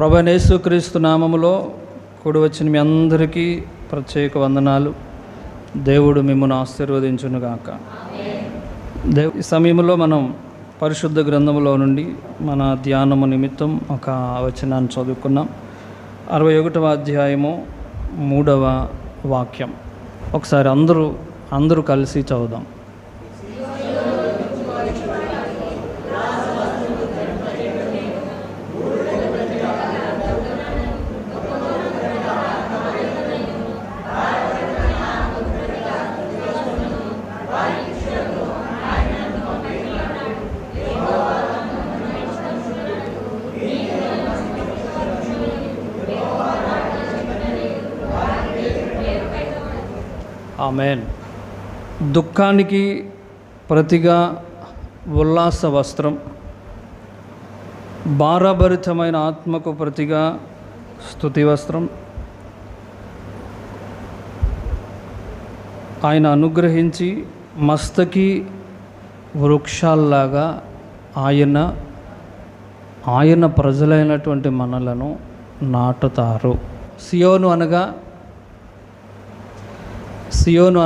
ప్రభువైన యేసుక్రీస్తు నామములో కూడి వచ్చిన మీ అందరికీ ప్రత్యేక వందనాలు. దేవుడు మిమ్మల్ని ఆశీర్వదించునుగాక. ఈ సమయంలో మనం పరిశుద్ధ గ్రంథములో నుండి మన ధ్యానము నిమిత్తం ఒక వచనాన్ని చదువుకున్నాం. 61వ అధ్యాయము 3వ వాక్యం. ఒకసారి అందరూ కలిసి చదువుదాం. ఆమేన్. దుఃఖానికి ప్రతిగా ఉల్లాస వస్త్రం, భారభరితమైన ఆత్మకు ప్రతిగా స్తుతి వస్త్రం, ఆయన అనుగ్రహించి మస్తకి వృక్షాల్లాగా ఆయన ప్రజలైనటువంటి మనలను నాటుతారు. సియోను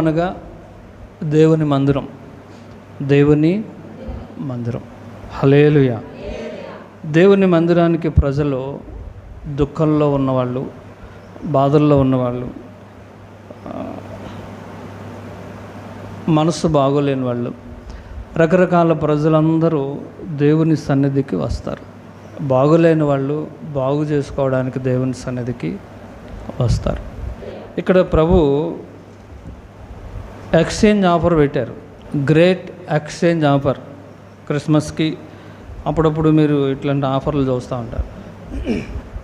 అనగా దేవుని మందిరం. హల్లెలూయా. దేవుని మందిరానికి ప్రజలు దుఃఖంలో ఉన్నవాళ్ళు, బాధల్లో ఉన్నవాళ్ళు, మనసు బాగోలేని వాళ్ళు, రకరకాల ప్రజలందరూ దేవుని సన్నిధికి వస్తారు. బాగోలేని వాళ్ళు బాగు చేసుకోవడానికి దేవుని సన్నిధికి వస్తారు. ఇక్కడ ప్రభు ఎక్స్చేంజ్ ఆఫర్ పెట్టారు. Great exchange offer. క్రిస్మస్కి అప్పుడప్పుడు మీరు ఇట్లాంటి ఆఫర్లు చూస్తూ ఉంటారు.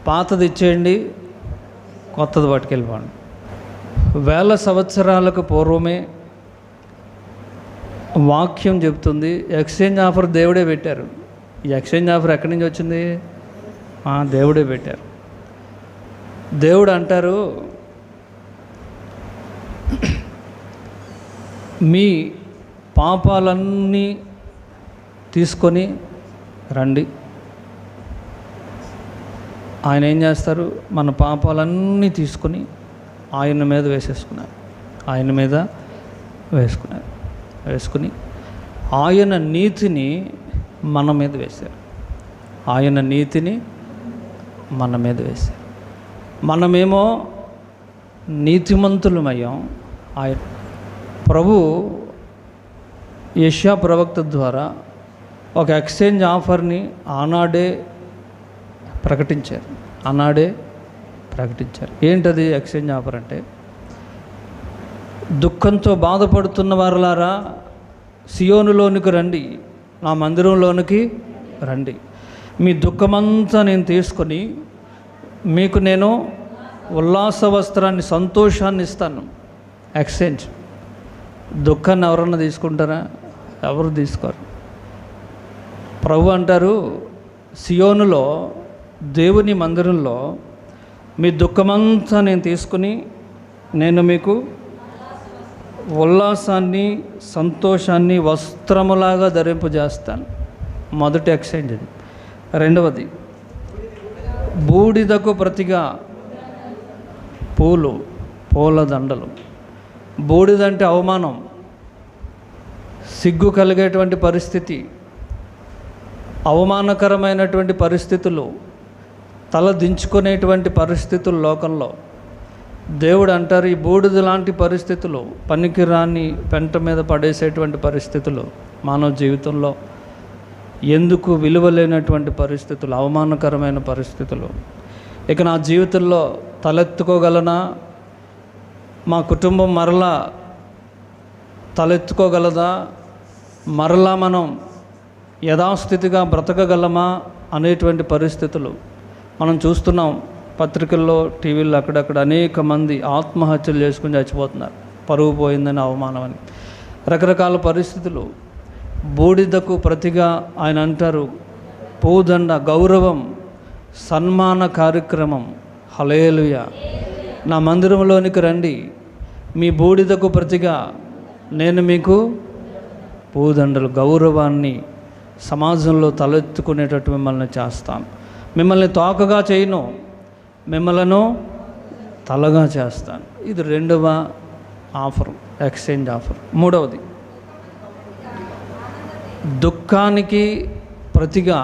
పాతది ఇచ్చేయండి, కొత్తది పట్టుకెళ్ళిపోండి. 1000 సంవత్సరాలకు పూర్వమే వాక్యం చెప్తుంది ఎక్స్చేంజ్ ఆఫర్ దేవుడే పెట్టారు. ఈ ఎక్స్చేంజ్ ఆఫర్ ఎక్కడి నుంచి వచ్చింది? దేవుడే పెట్టారు. దేవుడు అంటారు, మీ పాపాలన్నీ తీసుకొని రండి. ఆయన ఏం చేస్తారు? మన పాపాలన్నీ తీసుకొని ఆయన మీద వేసుకుని ఆయన నీతిని మన మీద వేశారు. మనమేమో నీతిమంతులమయ్యాం. ఆయన ప్రభు యెషయా ప్రవక్త ద్వారా ఒక ఎక్స్చేంజ్ ఆఫర్ని ఆనాడే ప్రకటించారు. ఏంటది ఎక్స్చేంజ్ ఆఫర్ అంటే? దుఃఖంతో బాధపడుతున్న వారులారా సియోనులోనికి రండి, నా మందిరంలోనికి రండి. మీ దుఃఖమంతా నేను తీసుకొని మీకు నేను ఉల్లాస వస్త్రాన్ని, సంతోషాన్ని ఇస్తాను. ఎక్స్చేంజ్. దుఃఖాన్ని ఎవరన్నా తీసుకుంటారా? ఎవరు తీసుకోరు. ప్రభు అంటారు, సియోనులో దేవుని మందిరంలో మీ దుఃఖమంతా నేను తీసుకుని నేను మీకు ఉల్లాసాన్ని, సంతోషాన్ని వస్త్రములాగా ధరింపజేస్తాను. మొదటి ఎక్స్చేంజ్ అది. రెండవది, బూడిదకు ప్రతిగా పూల దండలు. బూడిదంటే అవమానం, సిగ్గు కలిగేటువంటి పరిస్థితి, అవమానకరమైనటువంటి పరిస్థితులు, తల దించుకునేటువంటి పరిస్థితులు లోకంలో. దేవుడు అంటారు, ఈ బూడిద లాంటి పరిస్థితులు, పనికిరాని పెంట మీద పడేసేటువంటి పరిస్థితులు మానవ జీవితంలో, ఎందుకు విలువలేనటువంటి పరిస్థితులు, అవమానకరమైన పరిస్థితులు. ఇక నా జీవితంలో తలెత్తుకోగలనా? మా కుటుంబం మరలా తలెత్తుకోగలదా? మరలా మనం యథాస్థితిగా బ్రతకగలమా అనేటువంటి పరిస్థితులు మనం చూస్తున్నాం. పత్రికల్లో, టీవీల్లో అక్కడక్కడ అనేక మంది ఆత్మహత్యలు చేసుకుని చచ్చిపోతున్నారు. పరువు పోయిందని, అవమానం అని, రకరకాల పరిస్థితులు. బూడిదకు ప్రతిగా ఆయన అంటారు పూదండ, గౌరవం, సన్మాన కార్యక్రమం. హల్లెలూయా. నా మందిరంలోనికి రండి, మీ బూడిదకు ప్రతిగా నేను మీకు పూదండలు, గౌరవాన్ని, సమాజంలో తలెత్తుకునేటట్టు మిమ్మల్ని చేస్తాను. మిమ్మల్ని తోకగా చేయను, మిమ్మలను తలగా చేస్తాను. ఇది రెండవ ఆఫర్, ఎక్స్చేంజ్ ఆఫర్. మూడవది, దుఃఖానికి ప్రతిగా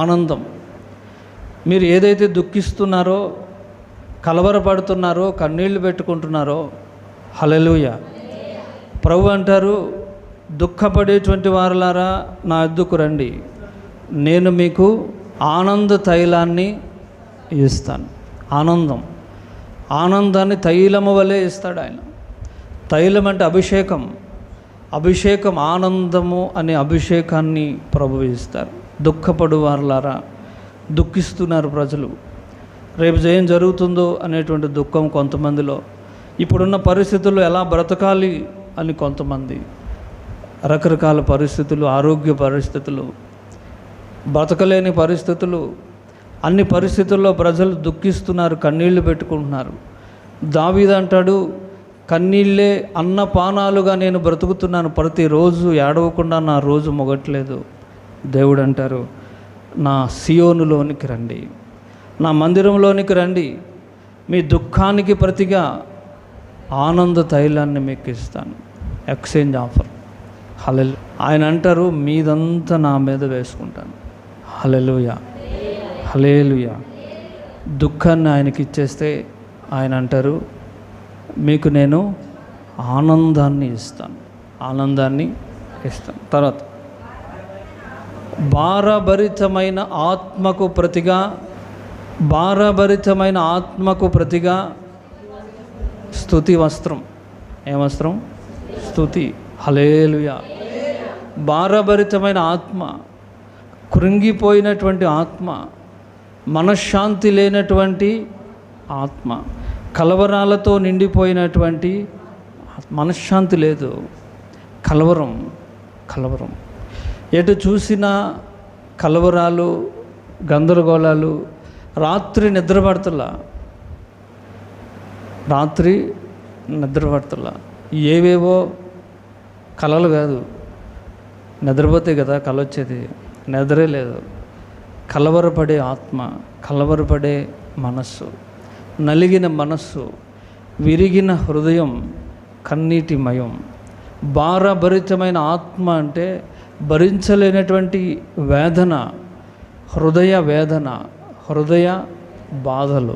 ఆనందం. మీరు ఏదైతే దుఃఖిస్తున్నారో, కలవరపడుతున్నారో, కన్నీళ్లు పెట్టుకుంటున్నారో, హల్లెలూయా, ప్రభు అంటారు, దుఃఖపడేటువంటి వారులారా నా యొద్దకు రండి, నేను మీకు ఆనంద తైలాన్ని ఇస్తాను. ఆనందాన్ని తైలము వలె ఇస్తాడు ఆయన. తైలం అంటే అభిషేకం, ఆనందము అనే అభిషేకాన్ని ప్రభు ఇస్తారు. దుఃఖపడు వారులారా, దుఃఖిస్తున్నారు ప్రజలు, రేపు ఏం జరుగుతుందో అనేటువంటి దుఃఖం కొంతమందిలో, ఇప్పుడున్న పరిస్థితుల్లో ఎలా బ్రతకాలి అని కొంతమంది, రకరకాల పరిస్థితులు, ఆరోగ్య పరిస్థితులు, బ్రతకలేని పరిస్థితులు, అన్ని పరిస్థితుల్లో ప్రజలు దుఃఖిస్తున్నారు, కన్నీళ్లు పెట్టుకుంటున్నారు. దావీదు అంటాడు, కన్నీళ్ళే అన్నపానాలుగా నేను బ్రతుకుతున్నాను, ప్రతిరోజు ఏడవకుండా నా రోజు మొగట్లేదు. దేవుడు అంటారు, నా సియోనులోనికి రండి, నా మందిరంలోనికి రండి, మీ దుఃఖానికి ప్రతిగా ఆనంద తైలాన్ని మీకు ఇస్తాను. Exchange offer. హల్లెలూయా. ఆయన అంటారు, మీదంతా నా మీద వేసుకుంటాను. హల్లెలూయా, హల్లెలూయా. దుఃఖాన్ని ఆయనకి ఇచ్చేస్తే ఆయన అంటారు, మీకు నేను ఆనందాన్ని ఇస్తాను. తర్వాత భారభరితమైన ఆత్మకు ప్రతిగా స్తుతి వస్త్రం. ఏ వస్త్రం? స్తుతి. హల్లెలూయా. భారభరితమైన ఆత్మ, కృంగిపోయినటువంటి ఆత్మ, మనశ్శాంతి లేనటువంటి ఆత్మ, కలవరాలతో నిండిపోయినటువంటి మనశ్శాంతి లేదు, కలవరం. ఎటు చూసినా కలవరాలు, గందరగోళాలు. రాత్రి నిద్రపడతలా, ఏవేవో కలలు కాదు, నిద్రపోతే కదా కల వచ్చేది, నిద్రే లేదు. కలవరపడే ఆత్మ, కలవరపడే మనస్సు, నలిగిన మనస్సు, విరిగిన హృదయం, కన్నీటిమయం. భారభరితమైన ఆత్మ అంటే భరించలేనటువంటి వేదన, హృదయ బాధలు.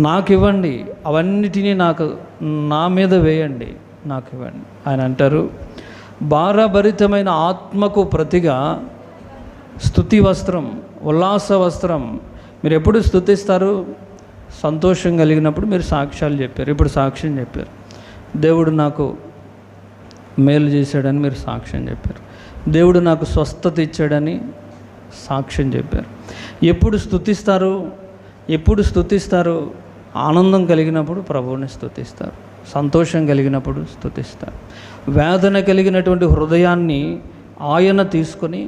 నాకు ఇవ్వండి, అవన్నిటినీ నా మీద వేయండి, నాకు ఇవ్వండి. ఆయన అంటారు, భారభరితమైన ఆత్మకు ప్రతిగా స్తుతి వస్త్రం, ఉల్లాస వస్త్రం. మీరు ఎప్పుడు స్తుతిస్తారు? సంతోషం కలిగినప్పుడు మీరు సాక్ష్యాలు చెప్పారు. ఇప్పుడు సాక్ష్యం చెప్పారు, దేవుడు నాకు మేలు చేశాడని మీరు సాక్ష్యం చెప్పారు, దేవుడు నాకు స్వస్థత ఇచ్చాడని సాక్ష్యం చెప్పారు. ఎప్పుడు స్తుతిస్తారు? ఆనందం కలిగినప్పుడు ప్రభువుని స్తుతిస్తారు, సంతోషం కలిగినప్పుడు స్తుతిస్తారు. వేదన కలిగినటువంటి హృదయాన్ని ఆయన తీసుకొని,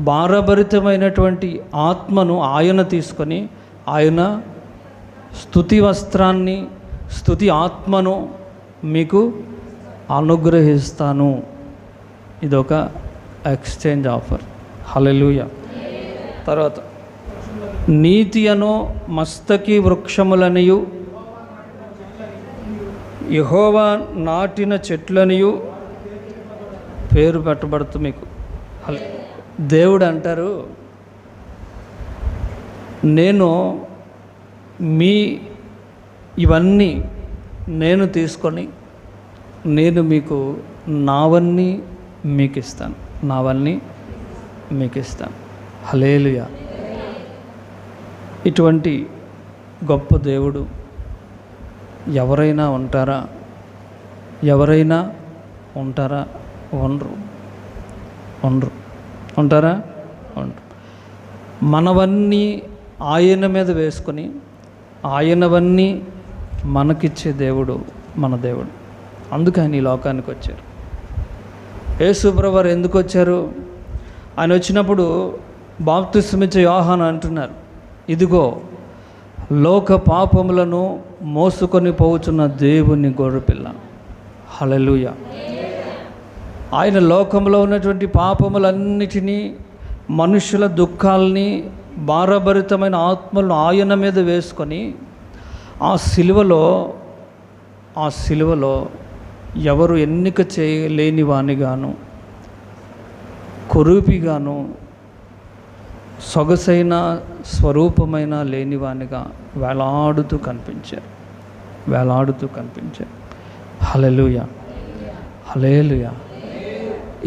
భారభరితమైనటువంటి ఆత్మను ఆయన తీసుకొని, ఆయన స్తుతి వస్త్రాన్ని, స్తుతి ఆత్మను మీకు అనుగ్రహిస్తాను. ఇదొక ఎక్స్చేంజ్ ఆఫర్. హల్లెలూయా. తర్వాత నీతి అను మస్తకి వృక్షములనియు, యెహోవా నాటిన చెట్లనియు పేరు పెట్టబడుతుంది మీకు. దేవుడు అంటారు, నేను ఇవన్నీ నేను తీసుకొని నేను మీకు నావన్నీ మీకు ఇస్తాను. హల్లెలూయా. ఇటువంటి గొప్ప దేవుడు ఎవరైనా ఉంటారా? ఉండరు. ఉంటారా? ఉండరు. మనవన్నీ ఆయన మీద వేసుకొని ఆయనవన్నీ మనకిచ్చే దేవుడు మన దేవుడు. అందుకు ఆయన ఈ లోకానికి వచ్చారు. యేసు ప్రభువారు ఎందుకు వచ్చారు? ఆయన వచ్చినప్పుడు బాప్తిస్మిచ్చే యోహాను అంటున్నారు, ఇదిగో లోక పాపములను మోసుకొని పోవుచున్న దేవుని గొర్రెపిల్ల. హల్లెలూయా. ఆయన లోకంలో ఉన్నటువంటి పాపములన్నిటినీ మనుషుల దుఃఖాలని, భారభరితమైన ఆత్మలను ఆయన మీద వేసుకొని ఆ సిలువలో ఎవరు ఎన్నిక చేయలేని వానిగాను, కొరూపిగాను, సొగసైన స్వరూపమైన లేనివానిగా వేలాడుతూ కనిపించారు. హల్లెలూయా, హల్లెలూయా.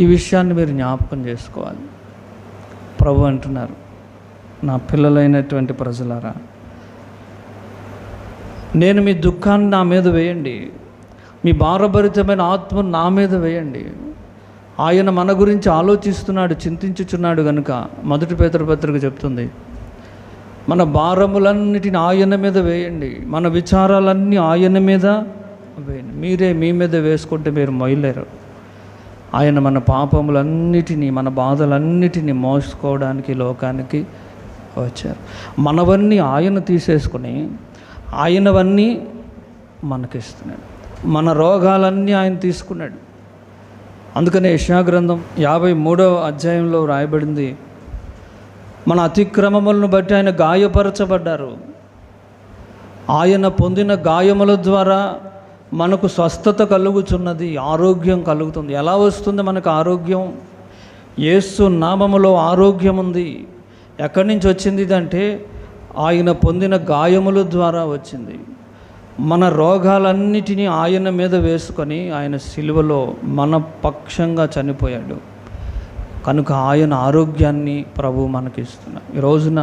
ఈ విషయాన్ని మీరు జ్ఞాపకం చేసుకోవాలి. ప్రభు అంటున్నారు, నా పిల్లలైనటువంటి ప్రజలారా, నేను మీ దుఃఖాన్ని నా మీద వేయండి, మీ భారభరితమైన ఆత్మను నా మీద వేయండి. ఆయన మన గురించి ఆలోచిస్తున్నాడు, చింతించుచున్నాడు కనుక 1 పేతురు పత్రిక చెప్తుంది, మన భారములన్నిటిని ఆయన మీద వేయండి, మన విచారాలన్నీ ఆయన మీద వేయండి. మీరే మీ మీద వేసుకుంటే మీరు మొయ్యలేరు. ఆయన మన పాపములన్నిటినీ, మన బాధలన్నిటినీ మోసుకోవడానికి లోకానికి వచ్చారు. మనవన్నీ ఆయన తీసేసుకొని ఆయనవన్నీ మనకిస్తున్నాడు. మన రోగాలన్నీ ఆయన తీసుకున్నాడు. అందుకనే యెషయా గ్రంథం 53వ అధ్యాయంలో రాయబడింది, మన అతిక్రమములను బట్టి ఆయన గాయపరచబడ్డారు, ఆయన పొందిన గాయముల ద్వారా మనకు స్వస్థత కలుగుతున్నది, ఆరోగ్యం కలుగుతుంది. ఎలా వస్తుంది మనకు ఆరోగ్యం? యేసు నామములో ఆరోగ్యం ఉంది. ఎక్కడి నుంచి వచ్చింది ఇదంటే ఆయన పొందిన గాయముల ద్వారా వచ్చింది. మన రోగాలన్నిటినీ ఆయన మీద వేసుకొని ఆయన సిలువలో మన పక్షంగా చనిపోయాడు కనుక ఆయన ఆరోగ్యాన్ని ప్రభు మనకి ఇస్తున్నాడు. ఈ రోజున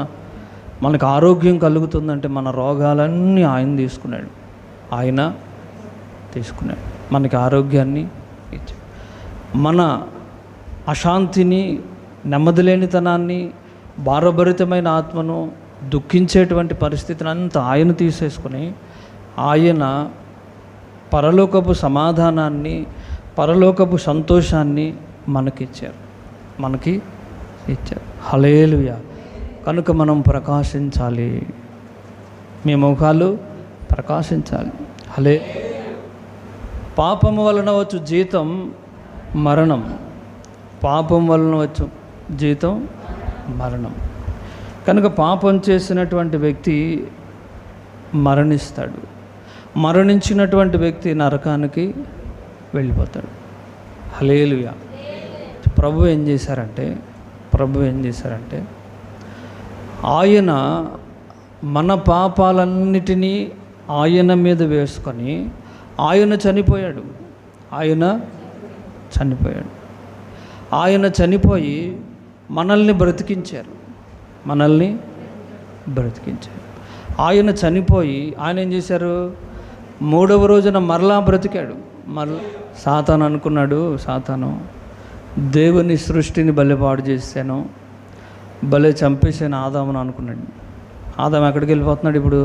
మనకు ఆరోగ్యం కలుగుతుందంటే మన రోగాలన్నీ ఆయన తీసుకున్నాడు. మనకి ఆరోగ్యాన్ని ఇచ్చాడు. మన అశాంతిని, నెమ్మదిలేనితనాన్ని, భారభరితమైన ఆత్మను, దుఃఖించేటువంటి పరిస్థితిని అంతా ఆయన తీసేసుకొని ఆయన పరలోకపు సమాధానాన్ని, పరలోకపు సంతోషాన్ని మనకి ఇచ్చారు. హల్లెలూయా. కనుక మనం ప్రకాశించాలి, మీ ముఖాలు ప్రకాశించాలి. పాపము వలన వచ్చు జీతం మరణం. కనుక పాపం చేసినటువంటి వ్యక్తి మరణిస్తాడు. మరణించినటువంటి వ్యక్తి నరకానికి వెళ్ళిపోతాడు. హల్లెలూయా. ప్రభు ఏం చేశారంటే ఆయన మన పాపాలన్నిటినీ ఆయన మీద వేసుకొని ఆయన చనిపోయాడు. ఆయన చనిపోయి మనల్ని బ్రతికించారు. ఆయన చనిపోయి ఆయన ఏం చేశారు? 3వ రోజున మరలా బ్రతికాడు. సాతాను అనుకున్నాడు, సాతాను దేవుని సృష్టిని పాడు చేశాను, చంపేసాను ఆదామును అనుకున్నాడు. ఆదాము ఎక్కడికి వెళ్ళిపోతున్నాడు? ఇప్పుడు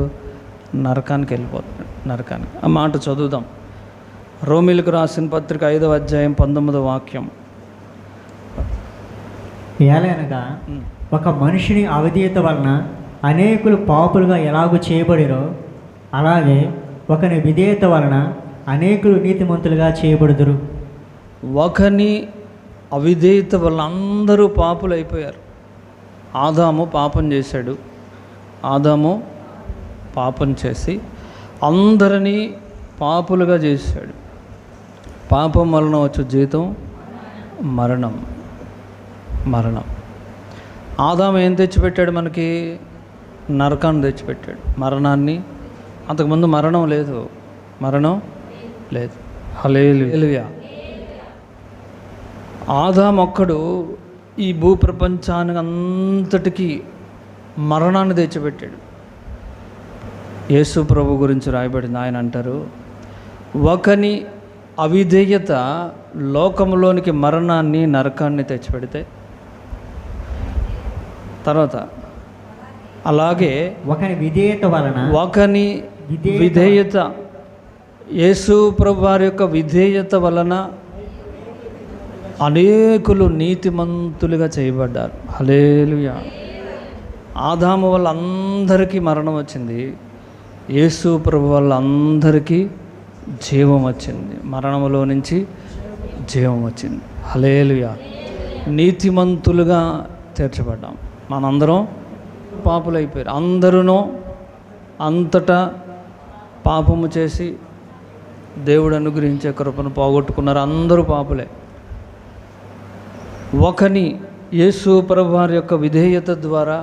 నరకానికి వెళ్ళిపోతున్నాడు. ఆ మాట చదువుదాం. రోమీలకు రాసిన పత్రిక 5వ అధ్యాయం 19వ వాక్యం. ఏలైనగా ఒక మనిషిని అవిధేయత వలన అనేకులు పాపులుగా ఎలాగూ చేయబడిరో, అలాగే ఒకని విధేయత వలన అనేకులు నీతిమంతులుగా చేయబడుదురు. ఒకని అవిధేయత వలన అందరూ పాపులు అయిపోయారు. ఆదాము పాపం చేసి అందరినీ పాపులుగా చేశాడు. పాపం వలన వచ్చే జీతం మరణం. ఆదాము ఏం తెచ్చిపెట్టాడు? మనకి నరకాన్ని తెచ్చిపెట్టాడు, మరణాన్ని. అంతకుముందు మరణం లేదు. హల్లెలూయా. ఆదాము ఒక్కడు ఈ భూప్రపంచానికి అంతటికీ మరణాన్ని తెచ్చిపెట్టాడు. యేసు ప్రభు గురించి రాయబడింది. ఆయన అంటారు, ఒకని అవిధేయత లోకంలోనికి మరణాన్ని, నరకాన్ని తెచ్చిపెడితే, తర్వాత అలాగే ఒకని విధేయత యేసు ప్రభు వారి యొక్క విధేయత వలన అనేకులు నీతిమంతులుగా చేయబడ్డారు. హల్లెలూయా. ఆదాము వల్ల అందరికీ మరణం వచ్చింది, యేసు ప్రభు వల్ల అందరికీ జీవం వచ్చింది. మరణములో నుంచి జీవం వచ్చింది. హల్లెలూయా. నీతిమంతులుగా తీర్చబడ్డాం. మనందరం పాపులైపోయారు. అందరూ అంతటా పాపము చేసి దేవుడు అనుగ్రహించే కృపను పోగొట్టుకున్నారు. అందరూ పాపులే. ఒకని యేసు ప్రభువారి యొక్క విధేయత ద్వారా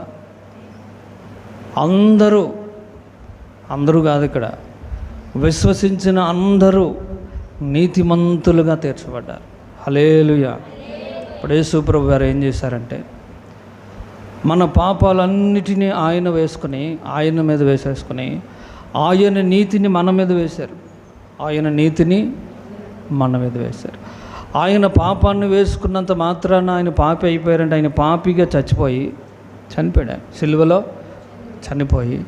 అందరూ కాదు, ఇక్కడ విశ్వసించిన అందరూ నీతిమంతులుగా తీర్చబడ్డారు. హల్లెలూయా. ఇప్పుడు యేసు ప్రభు వారు ఏం చేశారంటే మన పాపాలన్నిటినీ ఆయన మీద వేసేసుకుని ఆయన నీతిని మన మీద వేశారు. ఆయన పాపాన్ని వేసుకున్నంత మాత్రాన ఆయన పాపి అయిపోయారంటే ఆయన పాపిగా చనిపోయాడు. సిలువలో చనిపోయి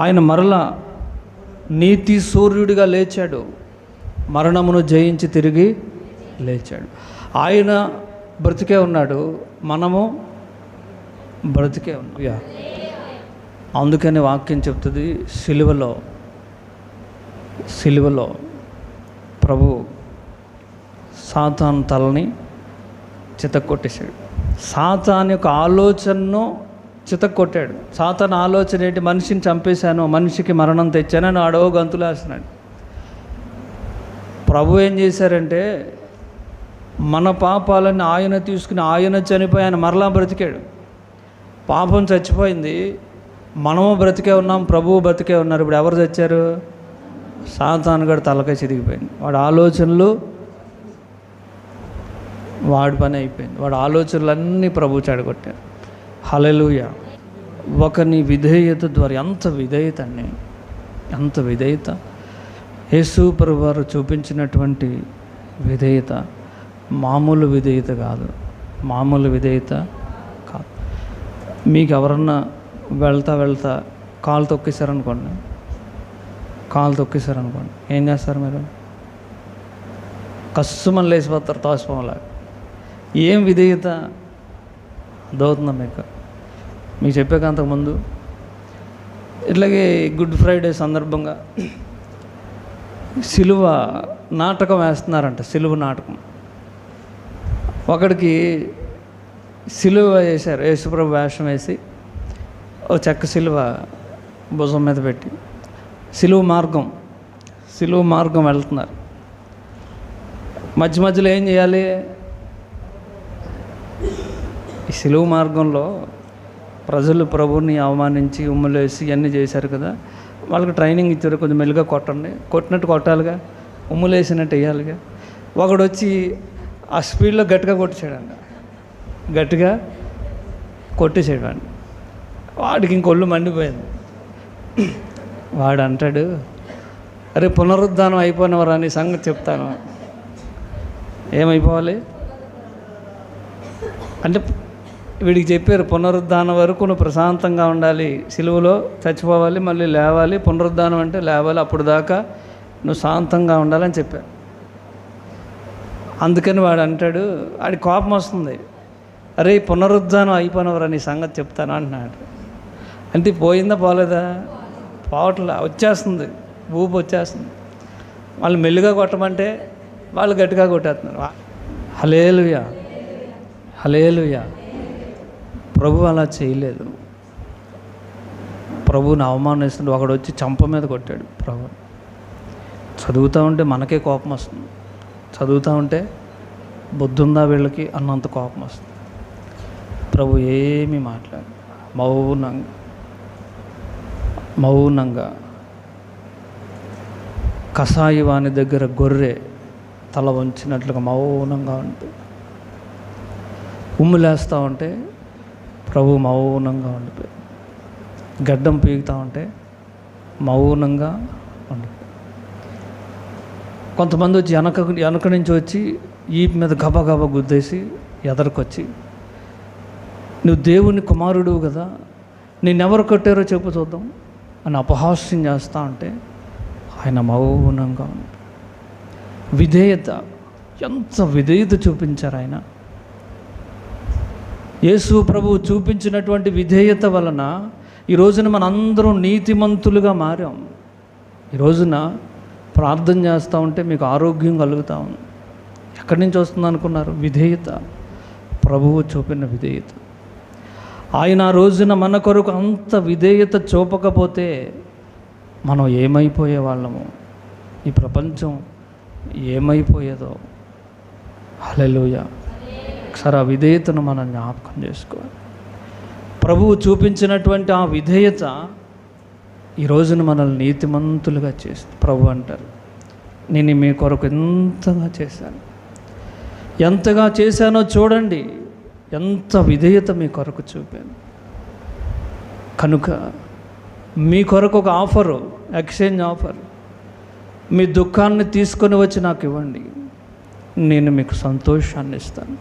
ఆయన మరలా నీతి సూర్యుడిగా లేచాడు. మరణమును జయించి తిరిగి లేచాడు. ఆయన బ్రతికే ఉన్నాడు, మనము బ్రతికే ఉన్నాం. అందుకని వాక్యం చెప్తుంది, సిలువలో ప్రభు సాతాను తలని చితక్కొట్టేశాడు. సాతాను యొక్క ఆలోచనను చితక్కొట్టాడు. సాతాను ఆలోచన ఏంటి? మనిషిని చంపేశాను, మనిషికి మరణం తెచ్చానని ఆడో గంతులేస్తున్నాడు. ప్రభు ఏం చేశారంటే మన పాపాలని ఆయన తీసుకుని ఆయన చనిపోయి ఆయన మరలా బ్రతికాడు. పాపం చచ్చిపోయింది, మనము బ్రతికే ఉన్నాం, ప్రభువు బ్రతికే ఉన్నారు. ఇప్పుడు ఎవరు చచ్చారు? సాతాను గడు తలకాయ చిరిగిపోయింది. వాడి ఆలోచనలు వాడి పని అయిపోయింది. వాడి ఆలోచనలన్నీ ప్రభు చెడగొట్టారు. హల్లెలూయా. ఒకని విధేయత ద్వారా ఎంత విధేయత యేసు ప్రభు వారు చూపించినటువంటి విధేయత మామూలు విధేయత కాదు. మీకు ఎవరన్నా వెళ్తా కాలు తొక్కేశారనుకోండి, ఏం చేస్తారు మీరు? కస్సుమని లేచిపోతారు తోసిపోలాగా. ఏం విధేయత అర్థమవుతుందా మీకు చెప్పాక అంతకుముందు? ఇట్లాగే గుడ్ ఫ్రైడే సందర్భంగా సిలువ నాటకం వేస్తున్నారంట. సిలువ నాటకం ఒకడికి సిలువ వేశారు. యేసుప్రభు వేషం వేసి ఓ చెక్క సిలువ భుజం మీద పెట్టి సిలువ మార్గం వెళ్తున్నారు. మధ్యలో ఏం చేయాలి? ఈ సిలువ మార్గంలో ప్రజలు ప్రభువుని అవమానించి ఉమ్ములేసి ఇవన్నీ చేశారు కదా, వాళ్ళకి ట్రైనింగ్ ఇచ్చారు. కొంచెం మెల్లిగా కొట్టినట్టు కొట్టాలిగా, ఉమ్ములేసినట్టు వేయాలిగా. ఒకడు వచ్చి ఆ స్పీడ్లో గట్టిగా కొట్టేసాడు. వాడికి ఇంకొల్లు మండిపోయింది. వాడు అంటాడు, అరే పునరుద్ధానం అయిపోయినవరా నీ సంగతి చెప్తాను. ఏమైపోవాలి అంటే వీడికి చెప్పారు, పునరుద్ధానం వరకు నువ్వు ప్రశాంతంగా ఉండాలి, సిలువలో చచ్చిపోవాలి, మళ్ళీ లేవాలి, పునరుద్ధానం అంటే లేవాలి, అప్పుడు దాకా నువ్వు శాంతంగా ఉండాలని చెప్పారు. అందుకని వాడు అంటాడు, వాడి కోపం వస్తుంది, అరే పునరుద్ధానం అయిపోయినవరా నీ సంగతి చెప్తాను అంటున్నాడు. అంటే పోయిందా పోలేదా? పోవట్లా, వచ్చేస్తుంది, ఊపు వచ్చేస్తుంది. వాళ్ళు మెల్లిగా కొట్టమంటే వాళ్ళు గట్టిగా కొట్టేస్తున్నారు. హల్లెలూయా. ప్రభు అలా చేయలేదు. ప్రభువుని అవమానిస్తుంటే ఒకడు వచ్చి చంప మీద కొట్టాడు ప్రభు. చదువుతూ ఉంటే మనకే కోపం వస్తుంది, చదువుతూ ఉంటే బుద్ధుందా వీళ్ళకి అన్నంత కోపం వస్తుంది. ప్రభు ఏమీ మాట్లాడు, మౌనంగా కసాయి వాని దగ్గర గొర్రె తల వంచినట్లుగా మౌనంగా ఉంటుంది. ఉమ్ములేస్తూ ఉంటే ప్రభు మౌనంగా ఉండిపోయి, గడ్డం పీకుతూ ఉంటే మౌనంగా ఉండిపోయి. కొంతమంది వచ్చి వెనక నుంచి వచ్చి ఈపు మీద గబగబా గుద్దేసి ఎదరికొచ్చి, నువ్వు దేవుని కుమారుడు కదా, నిన్నెవరు కొట్టారో చెప్పు చూద్దాం అని అపహాస్యం చేస్తూ ఉంటే ఆయన మౌనంగా ఉంది. విధేయత, ఎంత విధేయత చూపించారు ఆయన. యేసు ప్రభువు చూపించినటువంటి విధేయత వలన ఈ రోజున మనందరం నీతిమంతులుగా మారాం. ఈ రోజున ప్రార్థన చేస్తూ ఉంటే మీకు ఆరోగ్యం కలుగుతూ ఉంది. ఎక్కడి నుంచి వస్తుంది అనుకున్నారు? విధేయత, ప్రభువు చూపిన విధేయత. ఆయన ఆ రోజున మన కొరకు అంత విధేయత చూపకపోతే మనం ఏమైపోయే వాళ్ళము, ఈ ప్రపంచం ఏమైపోయేదో. హల్లెలూయా. ఒకసారి ఆ విధేయతను మనం జ్ఞాపకం చేసుకోవాలి. ప్రభువు చూపించినటువంటి ఆ విధేయత ఈ రోజున మనల్ని నీతిమంతులుగా చేస్తుంది. ప్రభు అంటారు, నేను మీ కొరకు ఎంతగా చేశాను, ఎంతగా చేశానో చూడండి, ఎంత విధేయత మీ కొరకు చూపాను. కనుక మీ కొరకు ఒక ఆఫరు, ఎక్స్చేంజ్ ఆఫర్, మీ దుఃఖాన్ని తీసుకొని వచ్చి నాకు ఇవ్వండి, నేను మీకు సంతోషాన్ని ఇస్తాను.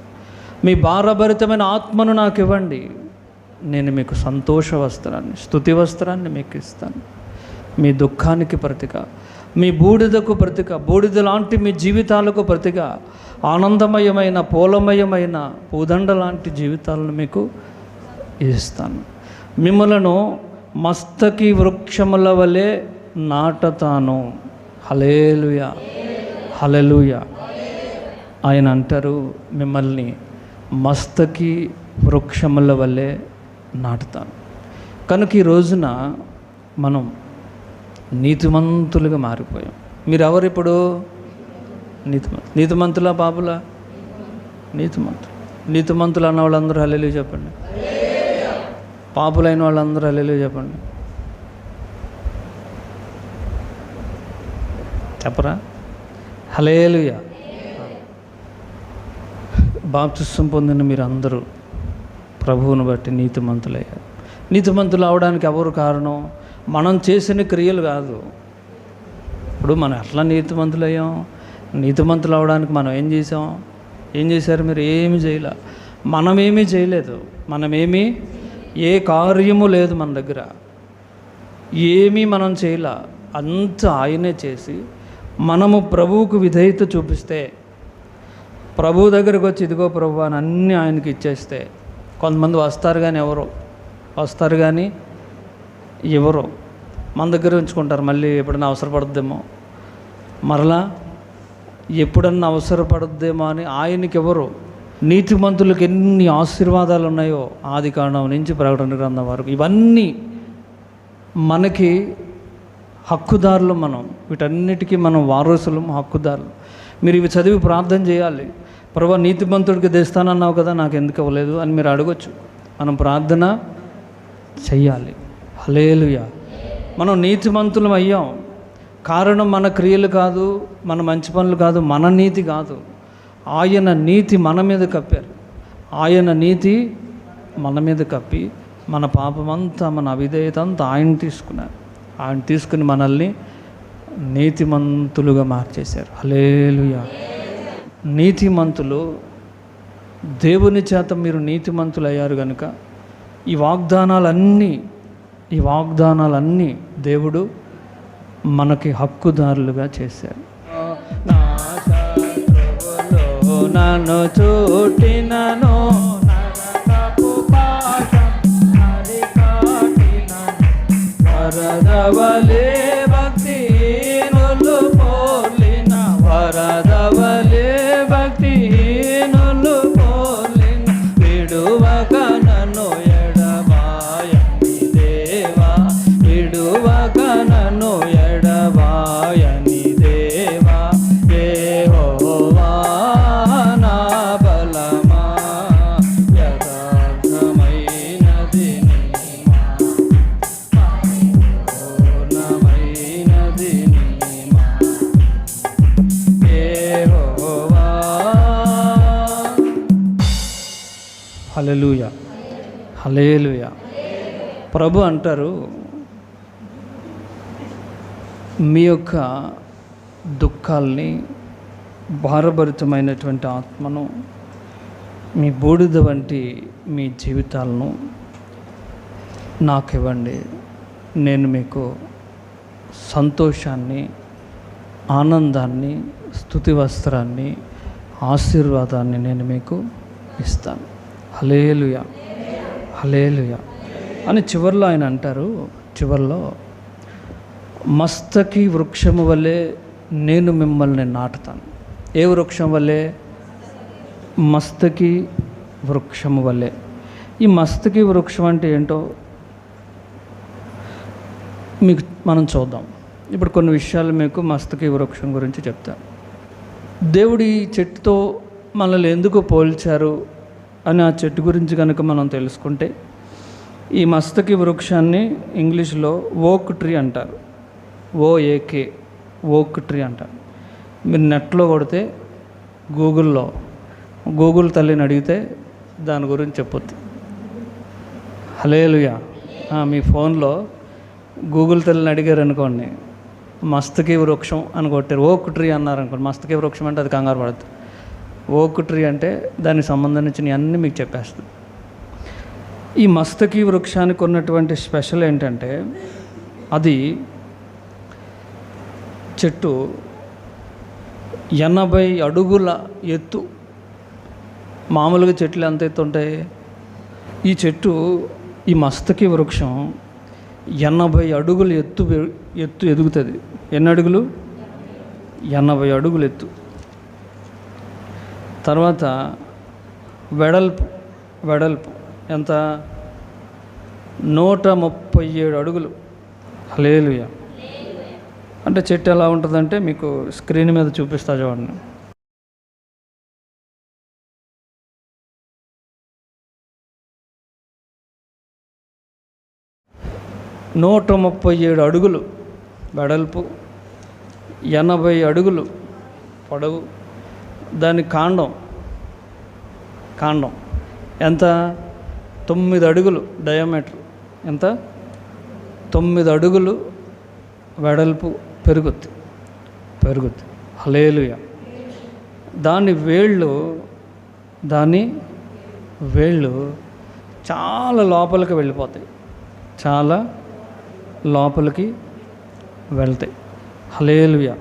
మీ భారభరితమైన ఆత్మను నాకు ఇవ్వండి, నేను మీకు సంతోష వస్త్రాన్ని, స్తుతి వస్త్రాన్ని మీకు ఇస్తాను. మీ దుఃఖానికి ప్రతిగా, మీ బూడిదకు ప్రతిగా, బూడిద లాంటి మీ జీవితాలకు ప్రతిగా ఆనందమయమైన పూలమయమైన పూదండ లాంటి జీవితాలను మీకు ఇస్తాను. మిమ్మలను మస్తకి వృక్షముల వలె నాటతాను. హల్లెలూయా, హల్లెలూయా. ఆయన అంటారు, మిమ్మల్ని మస్తకి వృక్షముల వలె నాటుతాను. కనుక ఈ రోజున మనం నీతిమంతులుగా మారిపోయాం. మీరు ఎవరిప్పుడు? నీతిమంతులా పాపులా? నీతిమంతులు. నీతిమంతులు అన్న వాళ్ళందరూ హల్లెలూయా చెప్పండి. పాపులైన వాళ్ళందరూ హల్లెలూయా చెప్పండి. చెప్పరా? హల్లెలూయా. బాప్తిస్మం పొందిన మీరు అందరూ ప్రభువును బట్టి నీతిమంతులయ్యారు. నీతిమంతులు అవడానికి ఎవరు కారణం? మనం చేసిన క్రియలు కాదు. ఇప్పుడు మనం ఎట్లా నీతిమంతులయ్యాం? నీతిమంతులు అవడానికి మనం ఏం చేసాం? ఏం చేశారు మీరు? ఏమి చేయలే. మనమేమీ చేయలేదు. మనమేమీ, ఏ కార్యము లేదు మన దగ్గర, ఏమీ మనం చేయలే. అంతా ఆయనే చేసి మనము ప్రభువుకు విధేయత చూపిస్తే, ప్రభు దగ్గరకు వచ్చి ఇదిగో ప్రభు అని అన్నీ ఆయనకి ఇచ్చేస్తే, కొంతమంది వస్తారు కానీ వస్తారు కానీ ఎవరో మన దగ్గర ఉంచుకుంటారు. మళ్ళీ ఎప్పుడన్నా అవసరపడుద్దేమో, మరలా ఎప్పుడన్నా అవసరపడుద్దేమో అని ఆయనకి ఎవరు. నీతిమంతులకు ఎన్ని ఆశీర్వాదాలు ఉన్నాయో ఆది కాండం నుంచి ప్రకటన గ్రంథం వరకు, ఇవన్నీ మనకి హక్కుదారులు. మనం వీటన్నిటికీ మనం వారసులు, హక్కుదారులు. మీరు ఇవి చదివి ప్రార్థన చేయాలి. ప్రభువా నీతిమంతుడికి తెస్తానన్నావు కదా, నాకు ఎందుకు ఇవ్వలేదు అని మీరు అడగొచ్చు. మనం ప్రార్థన చెయ్యాలి. హల్లెలూయా. మనం నీతిమంతులం అయ్యాం. కారణం మన క్రియలు కాదు, మన మంచి పనులు కాదు, మన నీతి కాదు. ఆయన నీతి మన మీద కప్పారు. ఆయన నీతి మన మీద కప్పి మన పాపమంతా, మన అవిధేయత అంతా ఆయన తీసుకున్నారు. ఆయన తీసుకుని మనల్ని నీతిమంతులుగా మార్చేశారు. హల్లెలూయా. నీతిమంతులు, దేవుని చేత మీరు నీతిమంతులు అయ్యారు కనుక ఈ వాగ్దానాలన్నీ దేవుడు మనకి హక్కుదారులుగా చేశారు. నా శత్రువులు నన్ను చుట్టినను, నరకపు పాశం నరికాటినను, వరదవలే భక్తిహీనులు పోలిన, వరదవలే భక్తిహీనులు పోలిన, విడువక నన్ను ఎడబాయని దేవా, విడువక నన్ను ఎడబాయని దేవా, యెహోవా నా బలమా, యథార్థమైనది నీ పూర్ణమైనది నీ యెహోవా. హల్లెలూయా, హల్లెలూయా. ప్రభు అంటారు, మీ యొక్క దుఃఖాల్ని, భారభరితమైనటువంటి ఆత్మను, మీ బూడిద వంటి మీ జీవితాలను నాకు ఇవ్వండి, నేను మీకు సంతోషాన్ని, ఆనందాన్ని, స్తుతి వస్త్రాన్ని, ఆశీర్వాదాన్ని నేను మీకు ఇస్తాను. హల్లెలూయా, హల్లెలూయా అని చివరిలో ఆయన అంటారు. చివరిలో, మస్తకి వృక్షము వలె నేను మిమ్మల్ని నాటుతాను. ఏ వృక్షం వలె? మస్తకి వృక్షము వలె. ఈ మస్తకి వృక్షం అంటే ఏంటో మీకు మనం చూద్దాం. ఇప్పుడు కొన్ని విషయాలు మీకు మస్తకి వృక్షం గురించి చెప్తాను. దేవుడి చెట్టుతో మనల్ని ఎందుకు పోల్చారు అని ఆ చెట్టు గురించి కనుక మనం తెలుసుకుంటే, ఈ మస్తకి వృక్షాన్ని ఇంగ్లీష్లో ఓక్ ట్రీ అంటారు. ఓఏకే, ఓక్ ట్రీ అంటారు. మీరు నెట్లో కొడితే గూగుల్ తల్లిని అడిగితే దాని గురించి చెప్పొద్దు. హల్లెలూయా. మీ ఫోన్లో గూగుల్ తల్లిని అడిగారు అనుకోండి, మస్తకి వృక్షం అని కొట్టారు, ఓక్ ట్రీ అన్నారు అనుకోండి, మస్తకి వృక్షం అంటే అది కంగారు పడద్దు. ఓక్ ట్రీ అంటే దానికి సంబంధించిన అన్నీ మీకు చెప్పేస్తుంది. ఈ మస్తకి వృక్షానికి ఉన్నటువంటి స్పెషల్ ఏంటంటే, అది చెట్టు 80 అడుగుల ఎత్తు. మామూలుగా చెట్లు ఎంత ఎత్తు ఉంటాయి? ఈ చెట్టు, ఈ మస్తకి వృక్షం 80 అడుగుల ఎత్తు ఎదుగుతుంది. ఎన్ని అడుగులు? 80 అడుగులు ఎత్తు. తర్వాత వెడల్పు ఎంత? 137 అడుగులు. హల్లెలూయా. అంటే చెట్టు ఎలా ఉంటుందంటే మీకు స్క్రీన్ మీద చూపిస్తా చూడండి. నూట 137 అడుగులు వెడల్పు, 80 అడుగులు పొడవు. దాని కాండం ఎంత? 9 అడుగులు డయామీటర్. ఎంత? 9 అడుగులు వెడల్పు పెరుగుద్ది. హల్లెలూయా. దాని వేళ్ళు చాలా లోపలికి వెళ్ళిపోతాయి, చాలా లోపలికి వెళ్తాయి. హల్లెలూయా.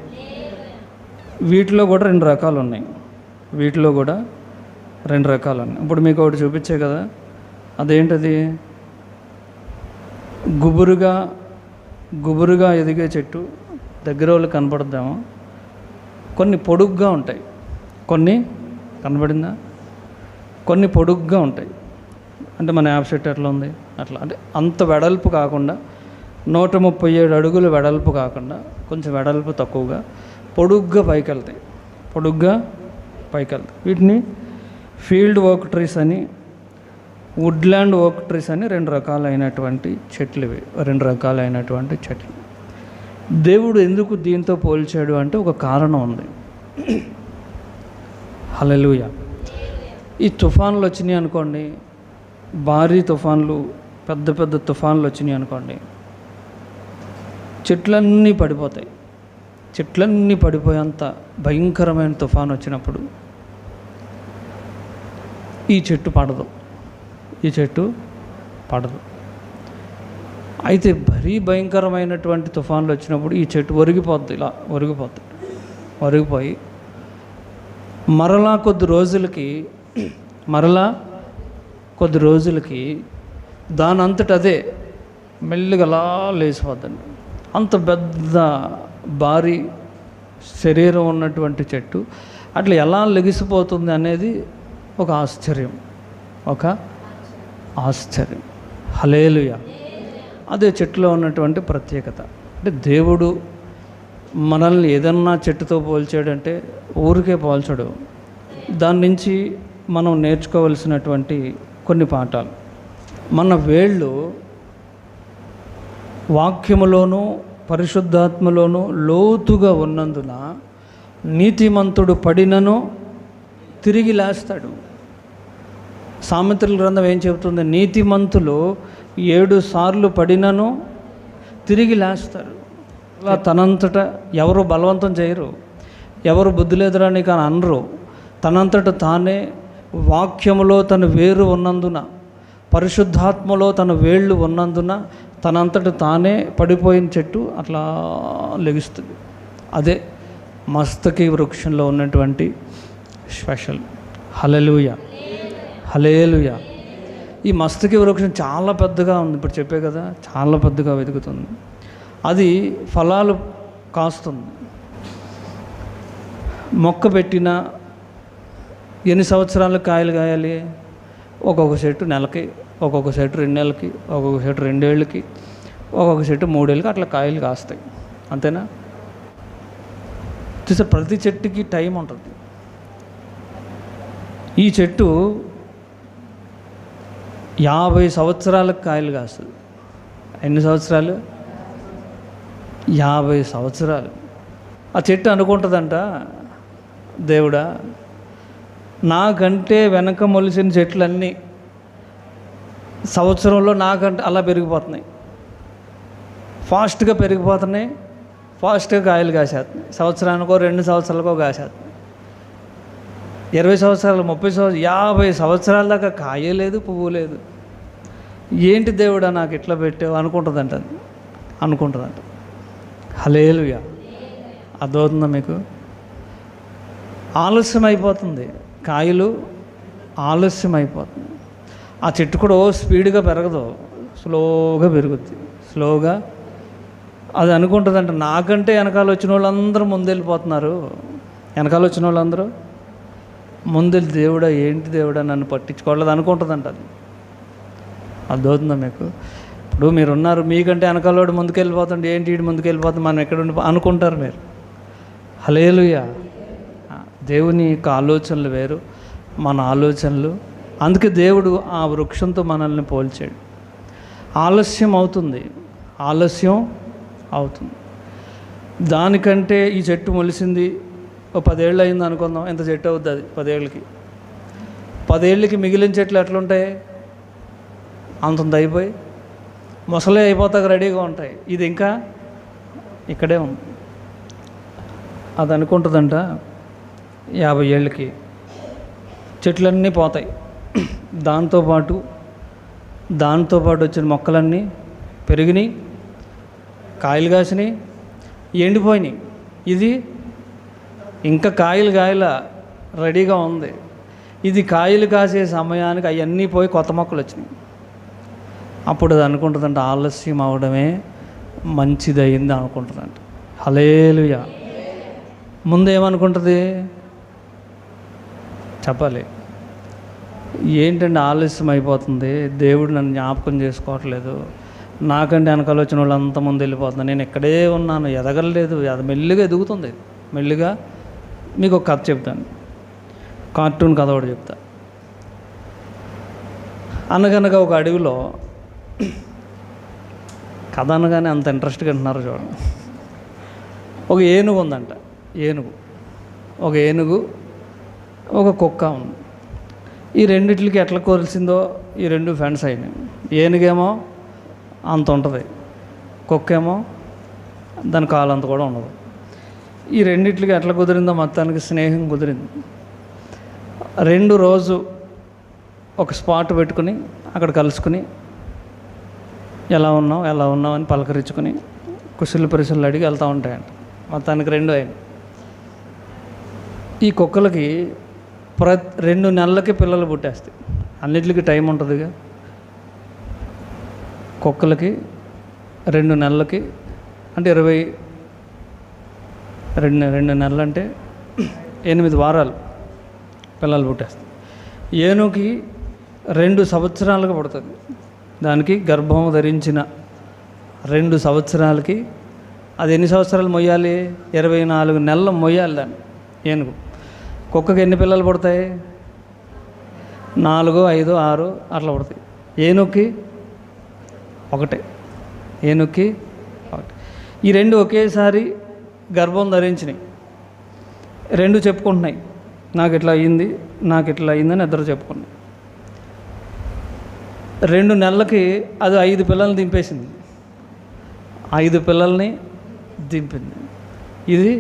వీటిలో కూడా 2 రకాలు ఉన్నాయి. ఇప్పుడు మీకు ఒకటి చూపించే కదా, అదేంటది? గుబురుగా ఎదిగే చెట్టు. దగ్గర వాళ్ళు కనపడద్దాము. కొన్ని పొడుగ్గా ఉంటాయి, కొన్ని కనబడిందా? కొన్ని పొడుగ్గా ఉంటాయి. అంటే మన యాప్ సెట్ ఎట్లా ఉంది అట్లా. అంటే అంత వెడల్పు కాకుండా, 137 అడుగులు వెడల్పు కాకుండా, కొంచెం వెడల్పు తక్కువగా పొడుగ్గా పైకి వెళ్తాయి. వీటిని ఫీల్డ్ ఓక్ ట్రీస్ అని, వుడ్లాండ్ ఓక్ ట్రీస్ అని 2 రకాలైనటువంటి చెట్లు. దేవుడు ఎందుకు దీంతో పోల్చాడు అంటే ఒక కారణం ఉంది. హల్లెలూయా. ఈ తుఫాన్లు వచ్చినాయి అనుకోండి, భారీ తుఫాన్లు, పెద్ద తుఫాన్లు వచ్చినాయి అనుకోండి, చెట్లన్నీ పడిపోయేంత భయంకరమైన తుఫాన్ వచ్చినప్పుడు ఈ చెట్టు పడదు. అయితే మరీ భయంకరమైనటువంటి తుఫాన్లు వచ్చినప్పుడు ఈ చెట్టు ఒరిగిపోయి మరలా కొద్ది రోజులకి దాని అంతట అదే మెల్లిగా అలా లేచిపోద్దండి. అంత పెద్ద భారీ శరీరం ఉన్నటువంటి చెట్టు అట్లా ఎలా లెగిసిపోతుంది అనేది ఒక ఆశ్చర్యం. హల్లెలూయా. అదే చెట్టులో ఉన్నటువంటి ప్రత్యేకత. అంటే దేవుడు మనల్ని ఏదన్నా చెట్టుతో పోల్చాడంటే ఊరికే పోల్చడు. దాని నుంచి మనం నేర్చుకోవలసినటువంటి కొన్ని పాఠాలు. మన వేళ్ళు వాక్యములోనూ పరిశుద్ధాత్మలోనూ లోతుగా ఉన్నందున నీతిమంతుడు పడినను తిరిగి లేస్తాడు. సామెతల గ్రంథం ఏం చెబుతుంది? నీతిమంతులు 7 సార్లు పడినను తిరిగి లేస్తారు. అలా తనంతట ఎవరు బలవంతం చేయరు, ఎవరు బుద్ధి లేదురా నీకు అని అనరు. తనంతట తానే వాక్యములో తన వేరు ఉన్నందున, పరిశుద్ధాత్మలో తన వేళ్ళు ఉన్నందున తనంతట తానే పడిపోయిన చెట్టు అట్లా లెగుస్తుంది. అదే మస్తకి వృక్షంలో ఉన్నటువంటి స్పెషల్. హల్లెలూయా. ఈ మస్తకి వృక్షం చాలా పెద్దగా ఉంది. ఇప్పుడు చెప్పే కదా, చాలా పెద్దగా వెతుకుతుంది. అది ఫలాలు కాస్తుంది. మొక్క పెట్టిన ఎన్ని సంవత్సరాలకు కాయలు కాయాలి? ఒక్కొక్క చెట్టు నెలకి ఒక్కొక్క చెట్టు 2 నెలలకి, ఒక్కొక్క చెట్టు 2 ఏళ్ళకి, ఒక్కొక్క చెట్టు 3 ఏళ్ళకి అట్లా కాయలు కాస్తాయి. అంతేనా? చూసే ప్రతి చెట్టుకి టైం ఉంటుంది. ఈ చెట్టు 50 సంవత్సరాలకు కాయలు కాస్తుంది. ఎన్ని సంవత్సరాలు? 50 సంవత్సరాలు. ఆ చెట్టు అనుకుంటుందంట, దేవుడా నాకంటే వెనక మొలిసిన చెట్లన్నీ సంవత్సరంలో నాకంటే అలా పెరిగిపోతున్నాయి, ఫాస్ట్గా పెరిగిపోతున్నాయి, ఫాస్ట్గా కాయలు కాసేస్తున్నాయి. సంవత్సరానికో 2 సంవత్సరాలకో కాసేస్తున్నాయి. 20 సంవత్సరాలు, 30 సంవత్సరాలు, 50 సంవత్సరాల దాకా కాయ లేదు, పువ్వు లేదు. ఏంటి దేవుడా నాకు ఇట్లా పెట్టావు అనుకుంటుందంట. హల్లెలూయా. అర్థమవుతుందా మీకు? ఆలస్యం అయిపోతుంది, కాయలు ఆలస్యం అయిపోతుంది. ఆ చెట్టు కూడా స్పీడ్గా పెరగదు, స్లోగా పెరుగుద్ది. స్లోగా అది అనుకుంటుందంట, నాకంటే వెనకాల వచ్చిన వాళ్ళందరూ ముందెళ్ళిపోతున్నారు, వెనకాల వచ్చిన వాళ్ళందరూ ముందెళ్ళి దేవుడా ఏంటి దేవుడా నన్ను పట్టించుకోవట్లేదు అనుకుంటుందంట. అది అర్థమవుతుందా మీకు? ఇప్పుడు మీరున్నారు, మీకంటే వెనకాలోడు ముందుకెళ్ళిపోతుంటే ఏంటి వీడు ముందుకెళ్ళిపోతుంది మనం ఎక్కడ ఉండి అనుకుంటారు మీరు. హల్లెలూయా. దేవుని యొక్క ఆలోచనలు వేరు, మన ఆలోచనలు. అందుకే దేవుడు ఆ వృక్షంతో మనల్ని పోల్చాడు. ఆలస్యం అవుతుంది. దానికంటే ఈ చెట్టు మొలిసింది 10 ఏళ్ళు అయింది అనుకుందాం, ఎంత చెట్టు అవుద్ది అది 10 ఏళ్ళకి? 10 ఏళ్ళకి మిగిలిన చెట్లు ఎట్లుంటాయి? అంతంత అయిపోయి మొసలే అయిపోతాక రెడీగా ఉంటాయి. ఇది ఇంకా ఇక్కడే ఉంది. అది అనుకుంటుందంట 50 ఏళ్ళకి చెట్లన్నీ పోతాయి, దాంతోపాటు వచ్చిన మొక్కలన్నీ పెరిగినాయి, కాయలు కాసినాయి, ఎండిపోయినాయి. ఇది ఇంకా కాయలు రెడీగా ఉంది. ఇది కాయలు కాసే సమయానికి అవన్నీ పోయి కొత్త మొక్కలు వచ్చినాయి. అప్పుడు అది అనుకుంటుందంట ఆలస్యం అవడమే మంచిదయింది అనుకుంటుందంట. హల్లెలూయా. ముందేమనుకుంటుంది చెప్పాలి? ఏంటంటే ఆలస్యం అయిపోతుంది, దేవుడు నన్ను జ్ఞాపకం చేసుకోవట్లేదు, నాకంటే వెనకాల వచ్చిన వాళ్ళంతా ముందు వెళ్ళిపోతున్నారు, నేను ఇక్కడే ఉన్నాను, ఎదగలేదు. అది మెల్లిగా ఎదుగుతుంది. మెల్లిగా మీకు ఒక కథ చెప్తాను, కార్టూన్ కథ ఒకటి చెప్తా. అనగనగా ఒక అడవిలో, కథ అనగానే అంత ఇంట్రెస్ట్గా అంటున్నారు చూడండి. ఒక ఏనుగు ఉందంట. ఒక ఏనుగు ఒక కుక్క ఉంది. ఈ రెండిట్లకి ఎట్లా కోల్సిందో ఈ 2 ఫ్రెండ్స్ అయినాయి. ఏనుగేమో అంత ఉంటుంది, కుక్కేమో దాని కాలంత కూడా ఉండదు. ఈ రెండిట్లకి ఎట్లా కుదిరిందో మొత్తానికి స్నేహం కుదిరింది. 2 రోజు ఒక స్పాట్ పెట్టుకుని అక్కడ కలుసుకుని ఎలా ఉన్నావు అని పలకరించుకుని కుశలు అడిగి వెళ్తూ ఉంటాయంట. మొత్తానికి 2 అయింది. ఈ కుక్కలకి 2 నెలలకి పిల్లలు పుట్టేస్తాయి. అన్నిటికీ టైం ఉంటుందిగా. కుక్కలకి 2 నెలలకి అంటే 2 నెలలు అంటే 8 వారాలు పిల్లలు పుట్టేస్తాయి. ఏనుగుకి 2 సంవత్సరాలకు పుడుతుంది. దానికి గర్భం ధరించిన 2 సంవత్సరాలకి అది ఎన్ని సంవత్సరాలు మొయ్యాలి? 24 నెలలు మొయ్యాలి దాన్ని. ఏనుగు. కుక్కకి ఎన్ని పిల్లలు పుడతాయి? 4, 5, 6 అట్లా పుడతాయి. ఏనుగుకి ఒకటే. ఈ 2 ఒకేసారి గర్భం ధరించినాయి. 2 చెప్పుకుంటున్నాయి, నాకు ఇట్లా అయిందని ఇద్దరు చెప్పుకున్నాయి. 2 నెలలకి అది 5 పిల్లల్ని దింపేసింది. 5 పిల్లల్ని దింపింది. ఇది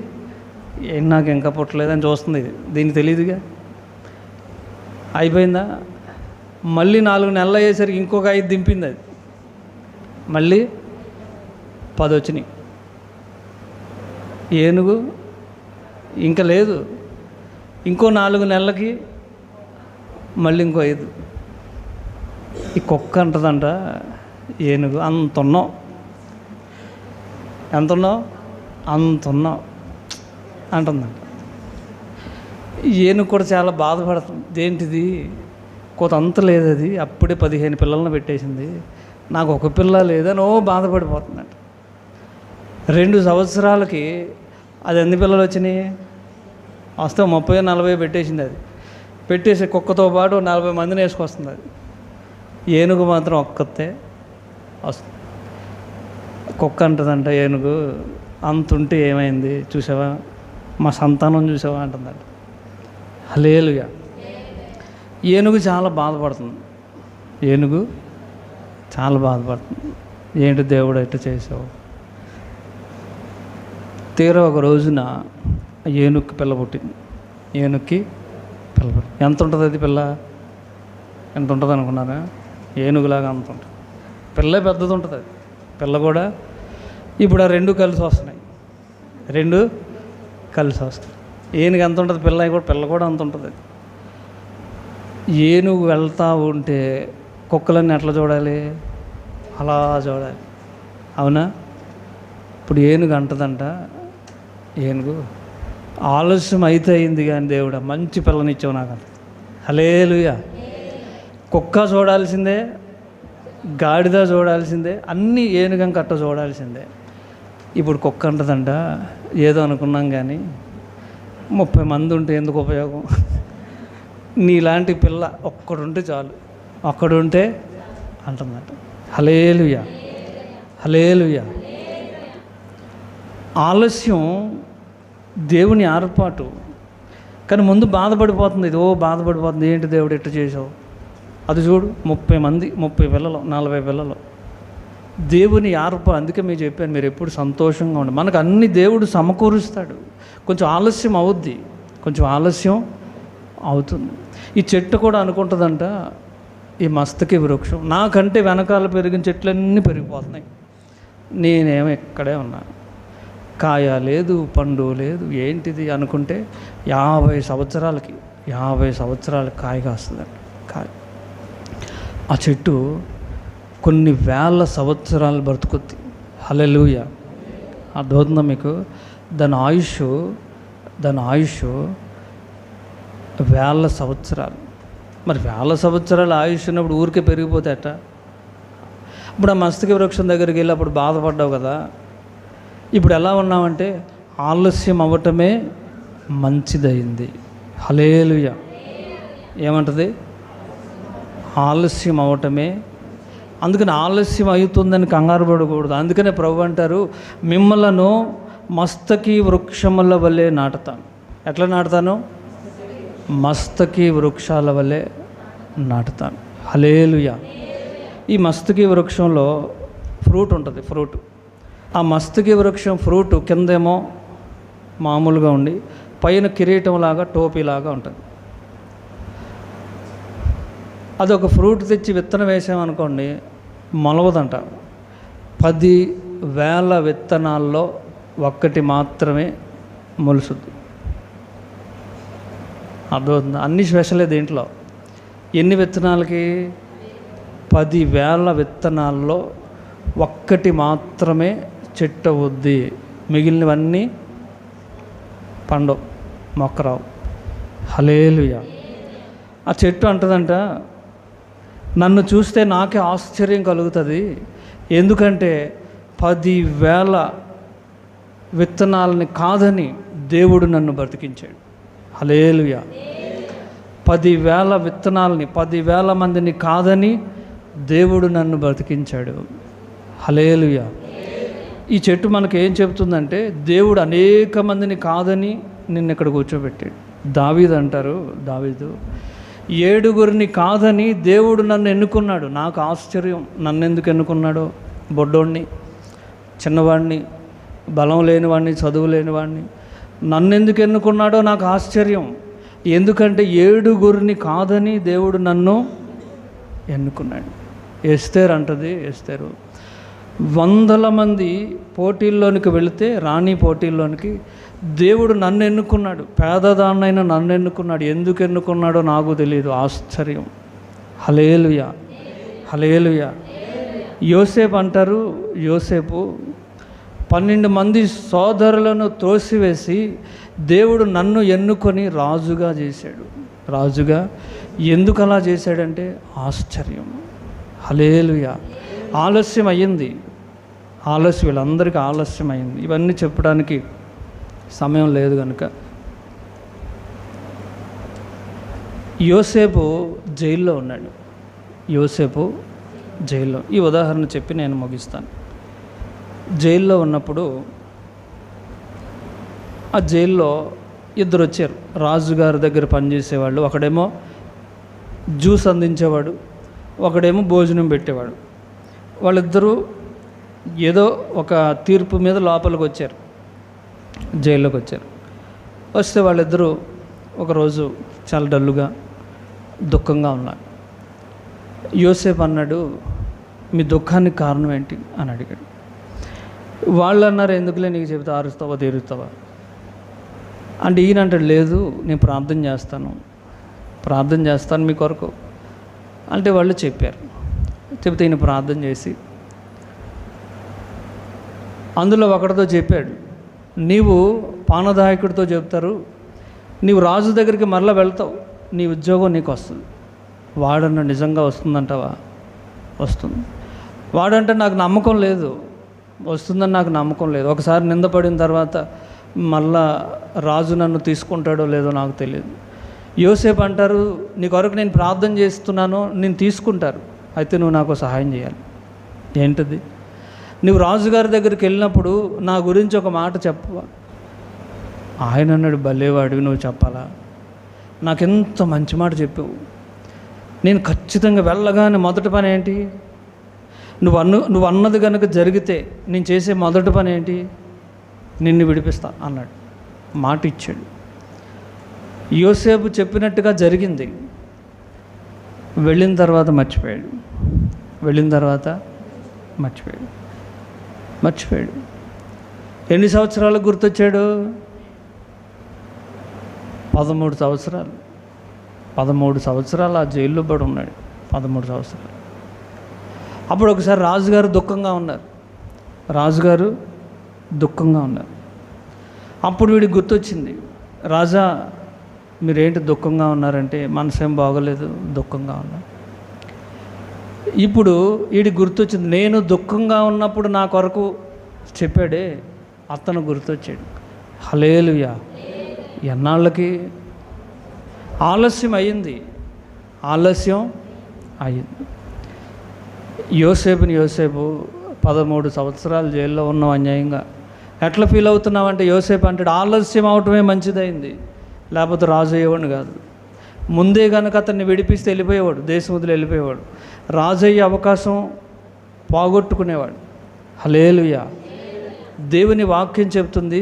నాకు ఇంకా పుట్టలేదని చూస్తుంది. దీనికి తెలియదుగా. అయిపోయిందా? మళ్ళీ 4 నెలలు అయ్యేసరికి ఇంకొక 5 దింపింది. అది మళ్ళీ 10 వచ్చినాయి. ఏనుగు ఇంకా లేదు. ఇంకో 4 నెలలకి మళ్ళీ ఇంకో 5. ఈ కుక్క అంటదంట ఏనుగు అంతున్నావు, ఎంతున్నావు అంతున్నావు అంటుందంట. ఏనుగు కూడా చాలా బాధపడుతుంది. ఏంటిది, కోత అంత లేదు, అది అప్పుడే 15 పిల్లలను పెట్టేసింది, నాకు ఒక పిల్ల లేదని బాధపడిపోతుందంట. 2 సంవత్సరాలకి అది ఎన్ని పిల్లలు వచ్చినాయి? వస్తే 30-40 పెట్టేసింది. అది పెట్టేసి కుక్కతో పాటు 40 మందిని వేసుకొస్తుంది. అది ఏనుగు మాత్రం ఒక్కతే వస్తుంది. కుక్క అంటుందంట, ఏనుగు అంత ఉంటే ఏమైంది చూసావా, మా సంతానం చూసావా అంటుందంట. హల్లెలూయా. ఏనుగు చాలా బాధపడుతుంది. ఏనుగు చాలా బాధపడుతుంది. ఏంటి దేవుడు ఎట్లా చేసావు? తీరా ఒక రోజున ఏనుగుకి పిల్ల పుట్టింది. ఏనుగుకి పిల్ల పుట్టింది. ఎంత ఉంటుంది అది పిల్ల? ఎంత ఉంటుంది అనుకున్నారా? ఏనుగులాగా అంత ఉంటుంది. పిల్ల పెద్దది ఉంటుంది. అది పిల్ల కూడా ఇప్పుడు ఆ 2 కలిసి వస్తున్నాయి. 2 కలిసి వస్తాయి. ఏనుగు ఎంత ఉంటుంది? పిల్ల కూడా అంత ఉంటుంది. అది ఏనుగు వెళ్తూ ఉంటే కుక్కలన్నీ ఎట్లా చూడాలి? అలా చూడాలి. అవునా? ఇప్పుడు ఏనుగు అంటదంట, ఏనుగు ఆలస్యం అయితే అయింది కానీ దేవుడా మంచి పిల్లనిచ్చావు నాకు అంట. హల్లెలూయా. కుక్క చూడాల్సిందే, గాడిద చూడాల్సిందే, అన్నీ ఏనుగం కట్ట చూడాల్సిందే. ఇప్పుడు కుక్క అంటదంట, ఏదో అనుకున్నాం కానీ 30 మంది ఉంటే ఎందుకు ఉపయోగం? నీలాంటి పిల్ల ఒక్కడుంటే చాలు, ఒక్కడుంటే అంటుందంట. హల్లెలూయా, హల్లెలూయా. ఆలస్యం దేవుని ఏర్పాటు, కానీ ముందు బాధపడిపోతుంది. ఇది బాధపడిపోతుంది, ఏంటి దేవుడు ఎట్లా చేసావు? అది చూడు, 30 మంది, 30 పిల్లలు, 40 పిల్లలు, దేవుని ఏర్పాటు. అందుకే మీరు చెప్పాను, మీరు ఎప్పుడు సంతోషంగా ఉండండి. మనకు అన్ని దేవుడు సమకూరుస్తాడు. కొంచెం ఆలస్యం అవుద్ది, కొంచెం ఆలస్యం అవుతుంది. ఈ చెట్టు కూడా అనుకుంటుందంట, ఈ మస్తకి వృక్షం నాకంటే వెనకాల పెరిగిన చెట్లన్నీ పెరిగిపోతున్నాయి, నేనేమో ఇక్కడే ఉన్నా, కాయ లేదు, పండు లేదు, ఏంటిది అనుకుంటే 50 సంవత్సరాలకి కాయ కాస్తుందంట. కాయ ఆ చెట్టు కొన్ని వేల సంవత్సరాలు బ్రతుకుద్ది. హల్లెలూయా. అర్థమవుతుందా మీకు? దాని ఆయుష్ వేల సంవత్సరాలు. మరి వేల సంవత్సరాల ఆయుష్ ఉన్నప్పుడు ఊరికే పెరిగిపోతే అట్ట? ఇప్పుడు ఆ మస్తకి వృక్షం దగ్గరికి వెళ్ళి అప్పుడు బాధపడ్డావు కదా, ఇప్పుడు ఎలా ఉన్నామంటే ఆలస్యం అవ్వటమే మంచిదైంది. హల్లెలూయా. ఏమంటది? ఆలస్యం అవ్వటమే. అందుకని ఆలస్యం అవుతుందని కంగారు పడకూడదు. అందుకనే ప్రభు అంటారు, మిమ్మలను మస్తకి వృక్షముల వలె నాటుతాను. ఎట్లా నాటుతాను? మస్తకి వృక్షాల వలె నాటుతాను. హల్లెలూయా. ఈ మస్తకి వృక్షంలో ఫ్రూట్ ఉంటుంది. ఆ మస్తకి వృక్షం ఫ్రూట్ కిందేమో మామూలుగా ఉండి పైన కిరీటంలాగా టోపీలాగా ఉంటుంది. అదొక ఫ్రూట్ తెచ్చి విత్తనం వేసామనుకోండి, మొలవదంట. 10,000 విత్తనాల్లో ఒక్కటి మాత్రమే మొలుసుద్ది. అర్థమవుతుంది? అన్ని స్పెషలే దీంట్లో. ఎన్ని విత్తనాలకి? 10,000 విత్తనాల్లో ఒక్కటి మాత్రమే చెట్టు అవుద్ది, మిగిలినవన్నీ పండవు, మొక్కరావు. హల్లెలూయా. ఆ చెట్టు అంటదంట, నన్ను చూస్తే నాకే ఆశ్చర్యం కలుగుతుంది, ఎందుకంటే 10,000 విత్తనాలని కాదని దేవుడు నన్ను బ్రతికించాడు. హల్లెలూయా. 10,000 విత్తనాలని, 10,000 మందిని కాదని దేవుడు నన్ను బ్రతికించాడు. హల్లెలూయా. ఈ చెట్టు మనకు ఏం చెప్తుందంటే, దేవుడు అనేక మందిని కాదని నిన్ను ఇక్కడ కూర్చోబెట్టాడు. దావీదు అంటారు, దావీదు 7గురిని కాదని దేవుడు నన్ను ఎన్నుకున్నాడు. నాకు ఆశ్చర్యం, నన్ను ఎందుకు ఎన్నుకున్నాడో? బొడ్డోడిని, చిన్నవాడిని, బలం లేనివాడిని, చదువు లేనివాడిని నన్ను ఎందుకు ఎన్నుకున్నాడో నాకు ఆశ్చర్యం. ఎందుకంటే 7గురిని కాదని దేవుడు నన్ను ఎన్నుకున్నాడు. ఎస్తేరు అంటది, ఎస్తేరు 100 మంది పోటీల్లోనికి వెళితే, రాణి పోటీల్లోనికి దేవుడు నన్ను ఎన్నుకున్నాడు, పేదదాన్నైనా నన్ను ఎన్నుకున్నాడు. ఎందుకు ఎన్నుకున్నాడో నాకు తెలియదు, ఆశ్చర్యం. హల్లెలూయా, హల్లెలూయా. యోసేపు అంటారు, యోసేపు 12 మంది సోదరులను తోసివేసి దేవుడు నన్ను ఎన్నుకొని రాజుగా చేశాడు, రాజుగా ఎందుకు అలా చేశాడంటే ఆశ్చర్యం. హల్లెలూయా. ఆలస్యం అయ్యింది, వీళ్ళందరికీ ఆలస్యం అయింది. ఇవన్నీ చెప్పడానికి సమయం లేదు కనుక యోసేపు జైల్లో ఉన్నాడు. యోసేపు జైల్లో, ఈ ఉదాహరణ చెప్పి నేను ముగిస్తాను. జైల్లో ఉన్నప్పుడు ఆ జైల్లో ఇద్దరు వచ్చారు, రాజుగారి దగ్గర పనిచేసేవాళ్ళు. ఒకడేమో జ్యూస్ అందించేవాడు, ఒకడేమో భోజనం పెట్టేవాడు. వాళ్ళిద్దరూ ఏదో ఒక తీర్పు మీద లోపలికి వచ్చారు, జైల్లోకి వచ్చారు. వస్తే వాళ్ళిద్దరూ ఒకరోజు చాలా డల్లుగా దుఃఖంగా ఉన్నారు. యోసేపు అన్నాడు, మీ దుఃఖానికి కారణం ఏంటి అని అడిగాడు. వాళ్ళు అన్నారు, ఎందుకులే నీకు చెబితే ఆరుస్తావా తీరుస్తావా అంటే ఈయన అంటాడు, లేదు నేను ప్రార్థన చేస్తాను మీ కొరకు అంటే వాళ్ళు చెప్పారు. చెబితే ఈయన ప్రార్థన చేసి అందులో ఒకటితో చెప్పాడు, నీవు పానదాయకుడితో చెప్తారు, నీవు రాజు దగ్గరికి మరలా వెళ్తావు, నీ ఉద్యోగం నీకు వస్తుంది. వాడన్న నిజంగా వస్తుందంటావా? వస్తుంది. వాడంటే నాకు నమ్మకం లేదు, వస్తుందని నాకు నమ్మకం లేదు. ఒకసారి నిందపడిన తర్వాత మళ్ళా రాజు నన్ను తీసుకుంటాడో లేదో నాకు తెలియదు. యోసేపు అంటారు, నీ కొరకు నేను ప్రార్థన చేస్తున్నాను, నేను తీసుకుంటారు, అయితే నువ్వు నాకు సహాయం చేయాలి. ఏంటిది? నువ్వు రాజుగారి దగ్గరికి వెళ్ళినప్పుడు నా గురించి ఒక మాట చెప్పవా? ఆయన అన్నాడు, భలేవాడివి, నువ్వు చెప్పాలా? నాకెంత మంచి మాట చెప్పావు. నేను ఖచ్చితంగా వెళ్ళగానే మొదటి పని ఏంటి? నువ్వు అన్నది కనుక జరిగితే నేను చేసే మొదటి పని ఏంటి? నిన్ను విడిపిస్తా అన్నాడు. మాట ఇచ్చాడు. యోసేపు చెప్పినట్టుగా జరిగింది. వెళ్ళిన తర్వాత మర్చిపోయాడు. ఎన్ని సంవత్సరాలకు గుర్తొచ్చాడు? 13 సంవత్సరాలు. 13 సంవత్సరాలు ఆ జైల్లో పడి ఉన్నాడు. 13 సంవత్సరాలు. అప్పుడు ఒకసారి రాజుగారు దుఃఖంగా ఉన్నారు. అప్పుడు వీడికి గుర్తొచ్చింది, రాజా మీరేంటి దుఃఖంగా ఉన్నారంటే, మనసేం బాగోలేదు, దుఃఖంగా ఉన్నారు. ఇప్పుడు వీడికి గుర్తొచ్చింది, నేను దుఃఖంగా ఉన్నప్పుడు నా కొరకు చెప్పాడే అతను గుర్తొచ్చాడు. హల్లెలూయా. ఎన్నాళ్ళకి ఆలస్యం అయింది. యోసేపు 13 సంవత్సరాలు జైల్లో ఉన్నాం అన్యాయంగా. ఎట్లా ఫీల్ అవుతున్నావంటే, యోసేపు అంటాడు, ఆలస్యం అవటమే మంచిదైంది, లేకపోతే రాజు అయ్యేవాడు కాదు. ముందే కనుక అతన్ని విడిపిస్తే వెళ్ళిపోయేవాడు, దేశం వదిలి వెళ్ళిపోయేవాడు, రాజు అయ్యే అవకాశం పోగొట్టుకునేవాడు. హల్లెలూయా. దేవుని వాక్యం చెప్తుంది,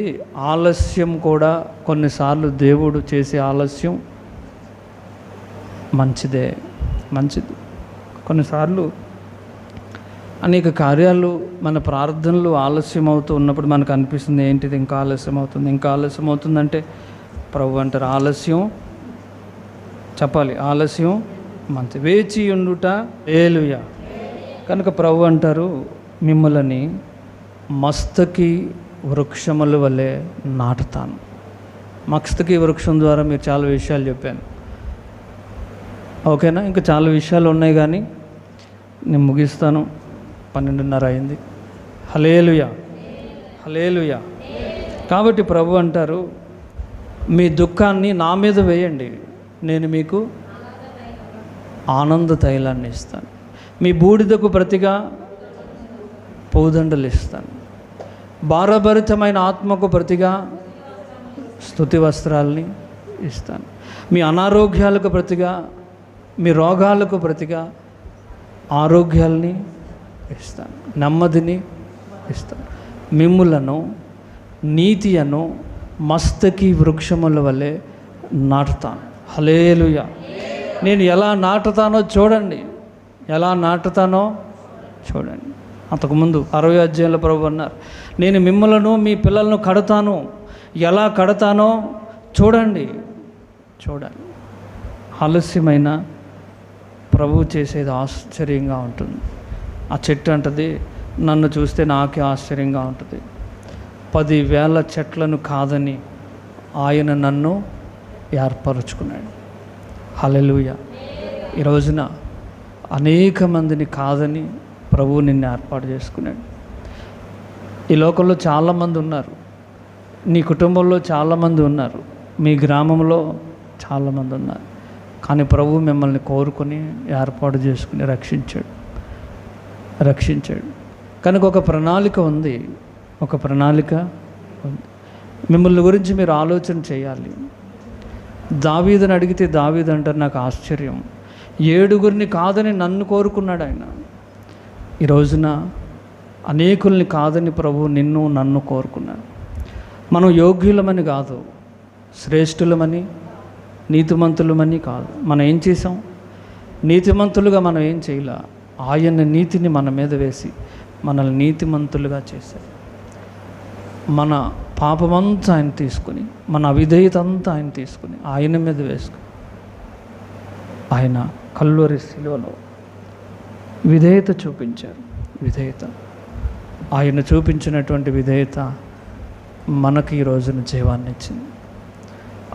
ఆలస్యం కూడా కొన్నిసార్లు దేవుడు చేసే ఆలస్యం మంచిది. కొన్నిసార్లు అనేక కార్యాలు మన ప్రార్థనలు ఆలస్యం అవుతూ ఉన్నప్పుడు మనకు అనిపిస్తుంది, ఏంటిది ఇంకా ఆలస్యం అవుతుందంటే ప్రభు అంటారు, ఆలస్యం చెప్పాలి, ఆలస్యం మంచి, వేచి ఉండుట హల్లెలూయా. కనుక ప్రభు అంటారు, మిమ్మల్ని మస్తకి వృక్షముల వలె నాటుతాను. మస్తకి వృక్షం ద్వారా మీరు చాలా విషయాలు చెప్పాను, ఓకేనా? ఇంకా చాలా విషయాలు ఉన్నాయి కానీ నేను ముగిస్తాను. 12:30 అయింది. హల్లెలూయా. కాబట్టి ప్రభు అంటారు, మీ దుఃఖాన్ని నా మీద వేయండి, నేను మీకు ఆనంద తైలాన్ని ఇస్తాను, మీ బూడిదకు ప్రతిగా పౌదండలు ఇస్తాను, భారభరితమైన ఆత్మకు ప్రతిగా స్తుతి వస్త్రాలని ఇస్తాను, మీ అనారోగ్యాలకు ప్రతిగా, మీ రోగాలకు ప్రతిగా ఆరోగ్యాలని ఇస్తాను, నెమ్మదిని ఇస్తాను, మిమ్ములను నీతి అను మస్తకి వృక్షముల వలె నాటుతాను. హల్లెలూయా. నేను ఎలా నాటుతానో చూడండి. అంతకుముందు 60వ అధ్యాయంలో ప్రభు అన్నారు, నేను మిమ్మలను మీ పిల్లలను కడతాను, ఎలా కడతానో చూడండి. ఆలస్యమైన ప్రభువు చేసేది ఆశ్చర్యంగా ఉంటుంది. ఆ చెట్టు అంటది, నన్ను చూస్తే నాకే ఆశ్చర్యంగా ఉంటుంది, 10,000 చెట్లను కాదని ఆయన నన్ను ఏర్పరచుకున్నాడు. హల్లెలూయా. ఈ రోజున అనేక మందిని కాదని ప్రభువు నిన్ను ఏర్పాటు చేసుకున్నాడు. ఈ లోకంలో చాలామంది ఉన్నారు, నీ కుటుంబంలో చాలామంది ఉన్నారు, మీ గ్రామంలో చాలామంది ఉన్నారు. కానీ ప్రభువు మిమ్మల్ని కోరుకొని ఏర్పాటు చేసుకుని రక్షించాడు. కనుక ఒక ప్రణాళిక ఉంది, ఒక ప్రణాళిక ఉంది. మిమ్మల్ని గురించి మీరు ఆలోచన చేయాలి. దావీదుని అడిగితే దావీదు అంటారు, నాకు ఆశ్చర్యం, 7 కాదని నన్ను కోరుకున్నాడు ఆయన. ఈ రోజున అనేకుల్ని కాదని ప్రభువు నిన్ను నన్ను కోరుకున్నాడు. మనం యోగ్యులమని కాదు, శ్రేష్ఠులమని నీతిమంతులమని కాదు. మనం ఏం చేసాం? నీతిమంతులుగా మనం ఏం చేయలే, ఆయన నీతిని మన మీద వేసి మనల్ని నీతిమంతులుగా చేశారు. మన పాపమంతా ఆయన తీసుకుని, మన అవిధేయత అంతా ఆయన తీసుకుని ఆయన మీద వేసుకుని, ఆయన కల్వరి శిలువలో విధేయత చూపించారు. ఆయన చూపించినటువంటి విధేయత మనకి ఈ రోజున జీవాన్ని ఇచ్చింది.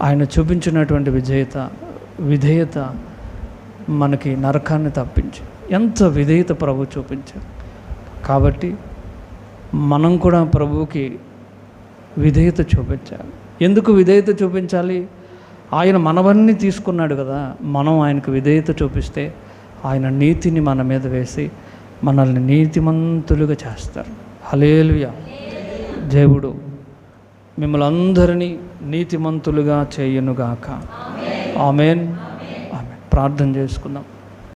ఆయన చూపించినటువంటి విధేయత మనకి నరకాన్ని తప్పించి, ఎంత విధేయత ప్రభు చూపించారు. కాబట్టి మనం కూడా ప్రభువుకి విధేయత చూపించాలి. ఎందుకు విధేయత చూపించాలి? ఆయన మనవన్నీ తీసుకున్నాడు కదా, మనం ఆయనకు విధేయత చూపిస్తే ఆయన నీతిని మన మీద వేసి మనల్ని నీతిమంతులుగా చేస్తారు. హల్లెలూయా. దేవుడు మిమ్మల్ని అందరినీ నీతిమంతులుగా చేయునుగాక. ఆమేన్. ప్రార్థన చేసుకుందాం.